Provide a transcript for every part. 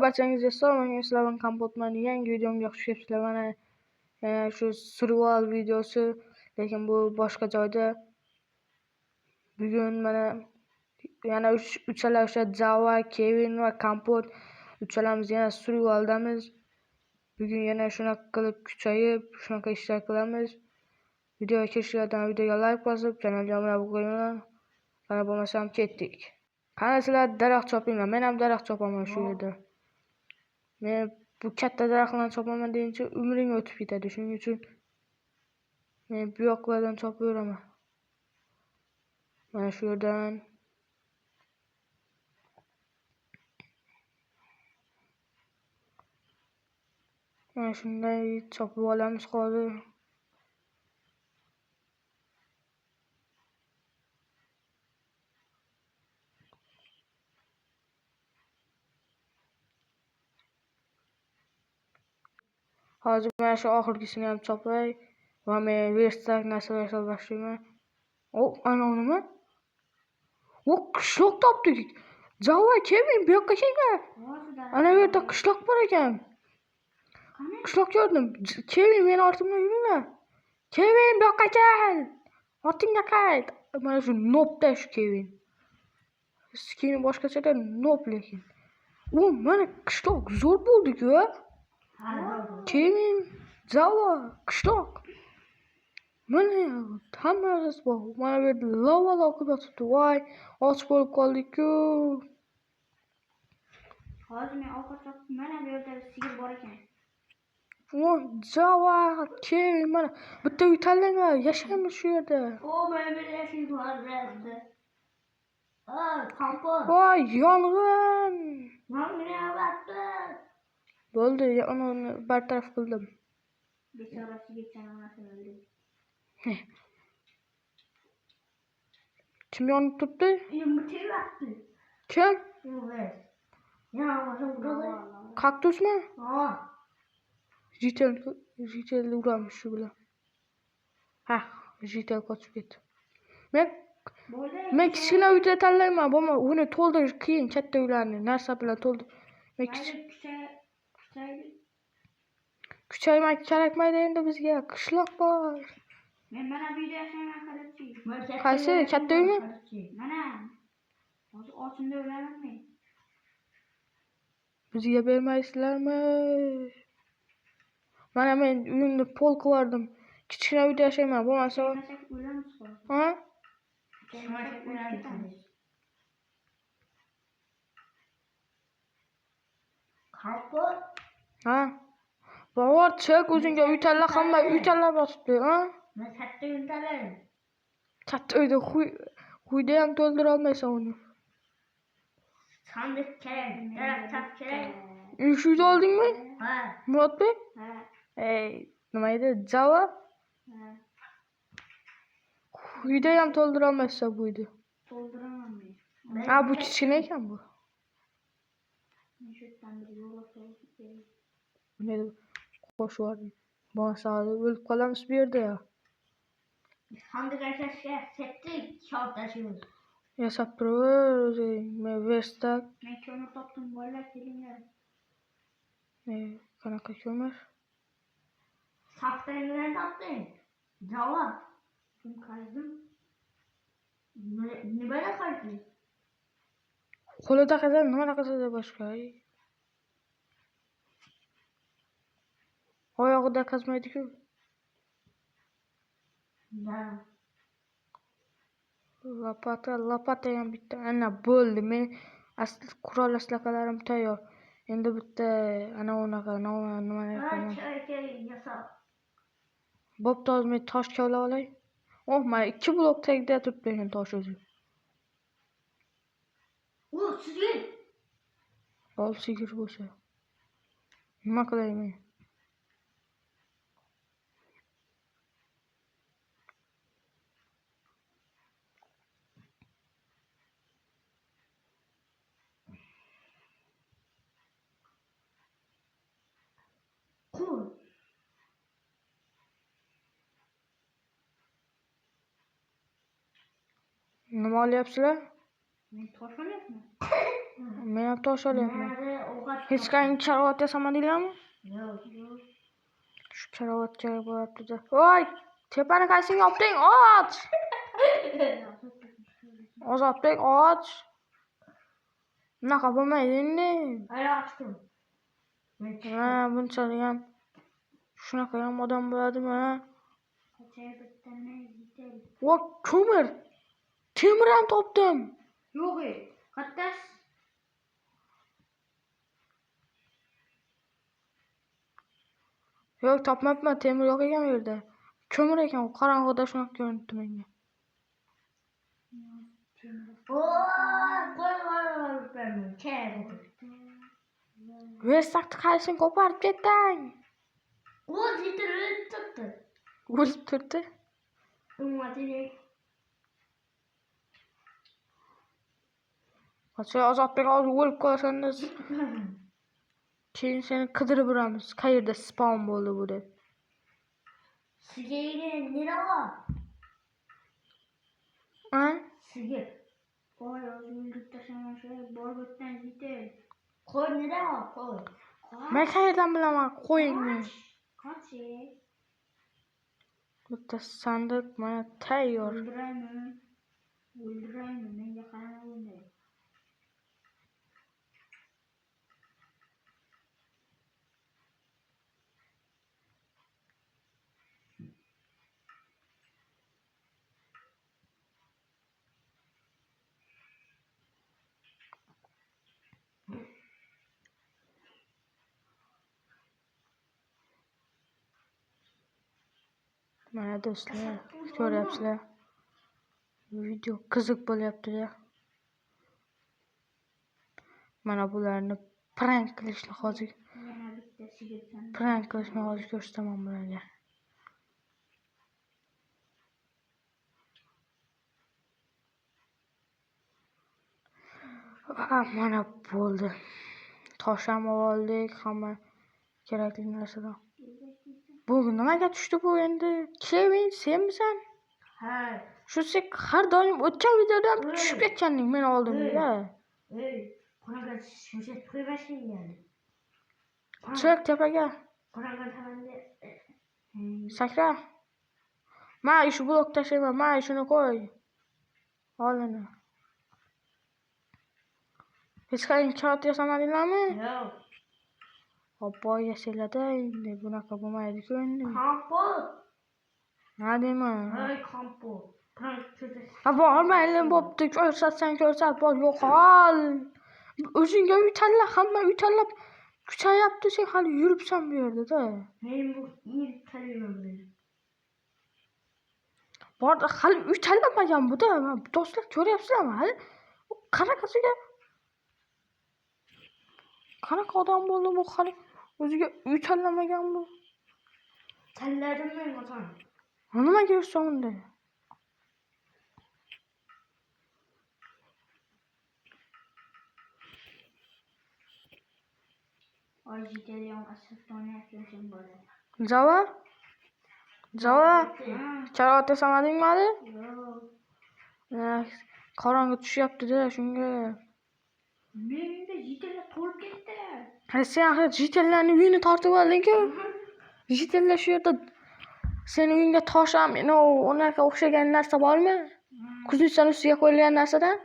Barchangizga assalomu alaykum. Sizlar kompotman yangi videomga xush kelibsizlar. Mana shu survival videosi, lekin bu boshqa joyda. Bugun mana yana uchalar o'sha Java, Kevin va Kompot uchalamiz yana survivaldamiz. Bugun yana shunaqa qilib kuchayib, shunaqa ishlar qilamiz. Videoga kirishlardan videoga like bosib, kanalga obuna bo'linglar. Qana bo'lmasam ketdik. Qani sizlar daraxt chopinglar. Men ham daraxt chopaman shu yerda. Men bu katta daraxtlarni chopaman deyincha umring o'tib ketadi. Shuning uchun men bu yoqlardan chopaveraman. Mana shu yerdan mana shunday chopib olamiz hozir. Hozir mana shu oxirgisini ham chopay va men verstak narsalar yasab boshlayman. Ana nima? Qishloq topdik. Java, Kevin, bu yoqqa kelgan. Ana bu yerda qishloq bor ekan. Qishloq ko'rdim. Kevin, meni ortimdan yuringlar. Kevin, bu yoqqa kel. Ortingga qayt. Mana shu nobda shu Kevin. Skini boshqachada nob lekin. Mana qishloq zo'r bo'ldi-ku. Kevin, Java, qishloq. Mana hammasi bor. Mana bu yerda lava oqib yotibdi. Voy, och bo'lib qoldik-ku. Hozir men ovqat chopdim. Mana bu yerda sigir bor ekan. Java, Kevin, mana bitta uy tanlanglar, yashaymiz shu yerda. Mana bu yerda yashaymiz. Kompot. Voy, yong'in. Yong'in yog'yapti. Bo'ldi, yong'inni bartaraf qildim. Bechora sigirchani onasini o'ldi. Kim yonib turibdi? Yonib Kim? Yong'in. Kaktusmi? Jitel uramiz shu bilan. Jitel qochib ketdi. Men kichkina uyda tanlayman. Bo'lma, uni to'ldirish qiyin, katta uylarni narsa bilan to'ldir. Men kuchaymak kerakmaydi endi bizga. Qishloq bor. Men mana bu yerda yashayman qarachi. Qaysi? Katta uymi? Mana. Hozir ochimda o'laman men. Bizga bermaysizlarmi? Mana men uyimni pol qildim. Kichkina uyda yashayman. Bo'lmasa o'lamiz. Ha? Kompot. Bor, chiq o'zingga uy tanla, hamma uy tanlab yotibdi, Men katta uy tanlayman. Katta uyda quyda ham to'ldira olmaysan uni. Sandiq kerak, daraxt kerak. Uyni oldingmi? Ha. Murodbek? Ha. Nima edi? Java? Quyda ham to'ldira olmaysan bu uyda. To'ldiraman men. Bu kichkina ekan bu. Meni qo'shib yubordim. Bo'lmasa o'lib qolamiz bu yerda. Sandiq yasashga setdik, shortashimiz. Yasab turaver o'zing. Men verstak. Men ko'mir topdim, bolalar kelinglar. Qanaqa ko'mir? Saftangdan topdim. Java. Kim qaydim? Nimada qaydim? Qo'lida qazan, nima qazanda boshqa? Oyog'ida qazmaydi-ku. Lopata ham bitta. Ana bo'ldi. Men asli qurol aslahalarim tayyor. Endi bitta ana unaqa nima yasab. Bo'pti, hozir men tosh kavlab olay. Mana 2 blok tagida turibdi ekan tosh o'zi. Sigir. Sigir bo'lsa. Nima qilay men? Nima olyapsizlar? Men tosh olyapman. Men ham tosh olyapman. Nerede ovqat Hech qanday karavot yasamadinglarmi? Yo'q. Shu karavotga bo'lyapti-da. Voy, tepani qaysiga yopding? Och! Ozodbek, och! Bunaqa bo'lmaydi endi. Hayır açtım. Ha, bunchalik ham shunaqa ham odam bo'ladimi? Kaçaya bittiğine gidelim. Voy, ko'mir! Temir ham topdim. Yok Kattaş. Yo'q, topmabman. Temir yo'q ekan bu yerda. Ko'mir ekan, qorong'ida shunaqa ko'rinibdi menga. Koy ben. Çek. Versakni qaysini ko'parib ketding? O zitirip tuttu. O'lib turdi. Umma direkt. Qo'sha Ozodbek hozir o'lib qolsangiz, keyin seni qidirib yuramiz. Qayerda spawn bo'ldi bu deb. Sigiri nere var? Ha? Sigir. Koy özgürlük taşıma şey borbotten gidelim. Koy nere var? Koy. Men qayerdan bilaman qo'yingni? Kaç Bitta sandiq mana tayyor. Öldüreyim. Ben yakana olmayayım. Mana do'stlar, ko'ryapsizlar. Video qiziq bo'lyapti-da. Mana bularni prank qilishni hozir Yana bitta sigir sen. ko'rsataman bularga. Mana bo'ldi. Tosh ham oldik, hamma kerakli narsadan. Bu nimaga tushdi bu endi? Kevin, senmisan? Ha. Shu sen har doim o'tgan videodan tushib ketganding men oldimda. Qanaqa shuncha to'y boshlagan. Chiq tepaga. Qanaqa tamanda Sakra. Mana shu blok tashlayman, mana shuni qo'y. Olini. Hech qanday karavot yasamadinglarmi? yo'q. Oppo yasanglar-da, endi bunaqa bo'lmaydi-ku endi. Kompot. Ha deyman. Hey kompot. Ha bormayli bo'pti, ko'rsatsang ko'rsat, bor yo'qol. O'zingga uy tanla, hamma uy tanlab kuchayapti, sen hali yuribsan bu yerda-da. Men bu ilk kalimam. Bor, hali uy tanlamagan bu-da. Do'stlar ko'ryapsizlarmi? Hali qanaqasiga qanaqa odam bo'ldi bu, hali o'ziga uy tanlamagan bu. Tanladim men otam. Nimaga yursan unda? Ojiteriyon asfaltona yapıyorsun böyle. Java? Karavot yasamadingmi hali? Yo'q. Qorong'i tushyapti-da, shunga. Menda jitellar to'lib ketdi. Sen jitellarning uyini tortib olding-ku. Jitellar shu yerda sening uyingga tosh ham, unaqa o'xshagan narsa bormi? Kuznichan ustiga qo'yilgan narsadan?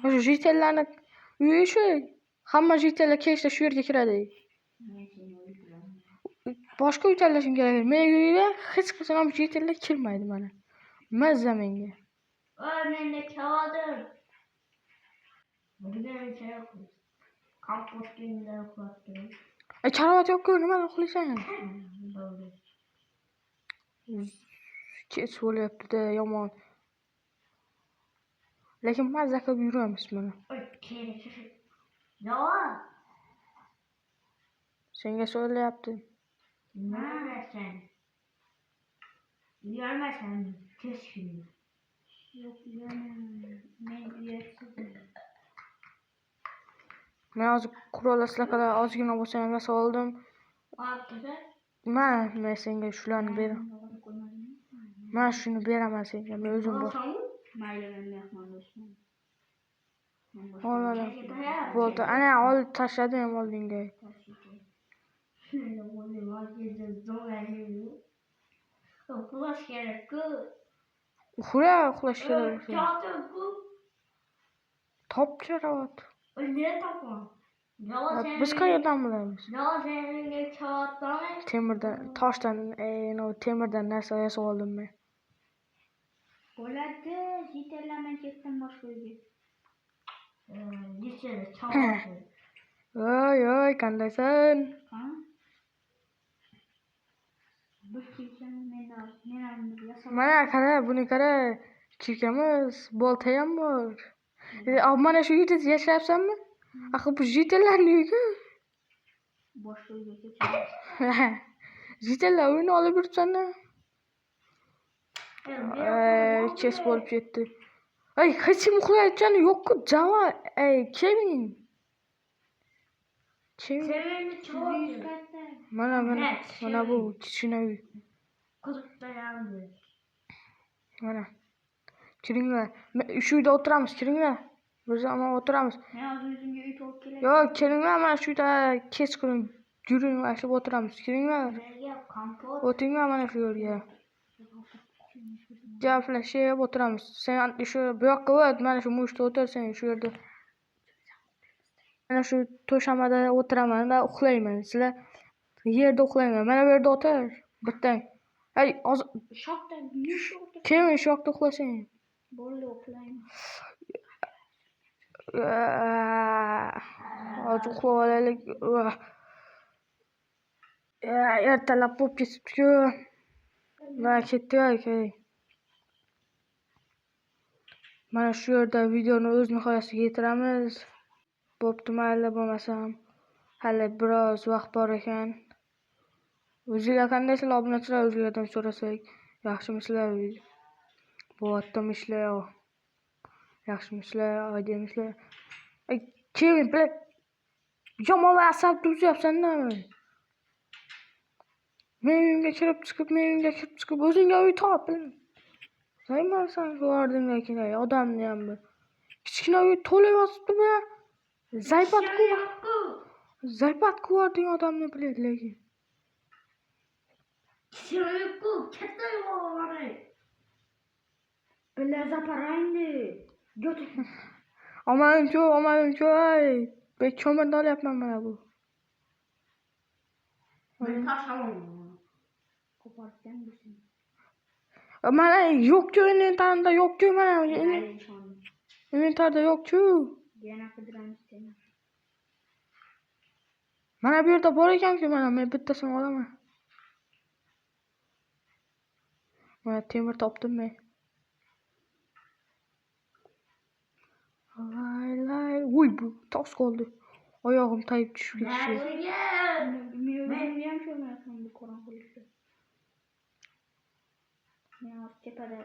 O'sha jitellarning uyi shu. Hamma jitellar kelishda shu yerga kiradi. Boshqa uy tanlashing kerak. Mening uyimga hech qachon ham jitellar kirmaydi mana. Mazza menga. Menda kavadir. Bugun şey yo'q. Kompot kiyimda uxlatdim. Karavot yo'q-ku, nima uxlaysan? Bo'ldi. Kech bo'lyapti-da, yomon. Lekin mazza qilib yuramiz mana. Yo'q. Senga so'rayapti. Nima sen? Uyalmasan, tez shuni. Yo'q, uyalmayman. Men uyalsizman. Men hozir qurollar ozgina bo'lsa ham yasab oldim. Ortida? Men senga shularni beraman. Men shuni beraman senga, men o'zim bor. Mayli, men mehmon do'stman. Olamam. Bo'ldi. Ana olib tashladim oldinga. Uxlash kerak-ku. Uxlash kerak. Cho'chib-ku. Top karavot. Unga topam. Biz qayerdan bilamiz? Yo'qsa cho'tami? Temirdan, toshdan, no temirdan narsa yasab oldim men. Bo'ladi, yetallaman ketdim boshqa uyga. Yechil, cho'g'adi. Oy, qandaysan? Ha? Bir kiyikani men ham yasab. Mana qara, buni qara. Chikamiz, boltayam bor. Mana shu uyda yashayapsanmi? Axir bu jitellarning uyi. Boshqa uyga ketamiz. Jitellar uyini olib yuribsan-da. Kes bo'lib ketdi. Ay, hech kim uxlayotgani yo'q-ku, Java. Kevin. Sevinni cho'g'adi. Mana bu kichkina uy. Qiziqtiradi. Mana. Kiringlar. Shu uyda o'tiramiz, kiringlar. Biz ham o'tiramiz. Men hozir o'zimga uy topib kelay. Yo'q, kiringlar, mana shu yerda kechqurun yuringlashib o'tiramiz. Kiringlar. Kompot. O'tinglar mana shu yerga. Gaplashib o'tiramiz. Sen shu bu yoqqa o't, mana shu mushta o'tir, sen shu yerda. Mana shu to'shamada o'tiraman-da, uxlayman. Sizlar yerda uxlayman. Mana bu yerda o'tir. Bittang. Ay, Shoqda mush o'tir. Keyin shu yoqda uxlasang. Bo'ldi, uxlayman. Hozir uxlab olaylik. Ertalab bo'lib ketibdi-ku. Mana ketdik. Mana shu yerda videoni o'z nihoyasiga yetiramiz. Bo'pti, mayli, bo'lmasam hali biroz vaqt bor ekan. O'zinglar qandaysizlar, obunachilar, o'zinglardan so'rasak, yaxshimisizlar? Bo'lyaptimi ishlar? Yaxshimisizlar? Oydemisizlar? Keyin bilan yomon asab tuzyapsan-da. Men uyimga kirib chiqib, o'zingga uy top. Saymansan shu ordinga kerak, odamni ham bir. Kichkina uy to'lib yotibdi-bu. Zaypat quvarding odamni biladi lekin. Kichkina katta yo'g'oni. Bila zaparaydi. Omalim-ku, ay. Ben ko'mirni olyapman mana bu. Men tashlamayman. Qo'portgan bo'lsin. Mana yo'q-ku, inventarda yo'q-ku, mana inventarda yo'q-ku. Yana qidiramiz seni. Mana bu yerda bor ekan-ku, mana men bittasini olaman. Mana temir topdim men. Uy, bu tosh qoldi. Oyog'im tayib tushib ketdi. Men ham ko'rmayapman bu qorong'ilikda. Men hozir tepada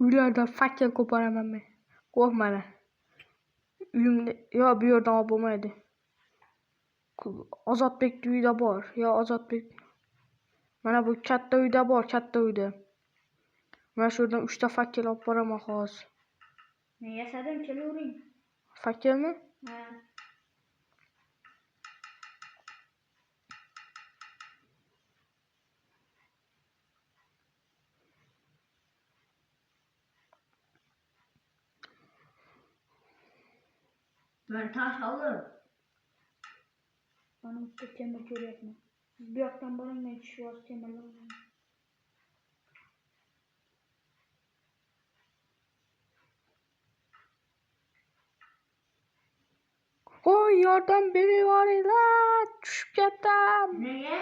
Uylardan fakkel ko'paraman men. Qo'rqmanglar. Uyimda bu yerdan olib bo'lmaydi. Ozodbekning uyida bor. Ozodbek. Mana bu katta uyda bor, katta uyda. Mana shu yerdan 3 ta fakkel olib boraman hozir. men yasadim, kelavering. Fakkelmi? Ha. Ben taş alırım. Bana bu temir görüyorsun. Siz bir yaktan bana ne şu az temirler alın. Oy, yordam beriveringlar. Tushib ketdim. Nega?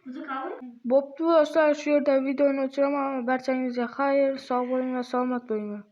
Kuzu qavur? Bo'pti, do'stlar, shu yerda videoni o'chiraman. Barchangizga xayr, sog' bo'linglar, salomat bo'linglar.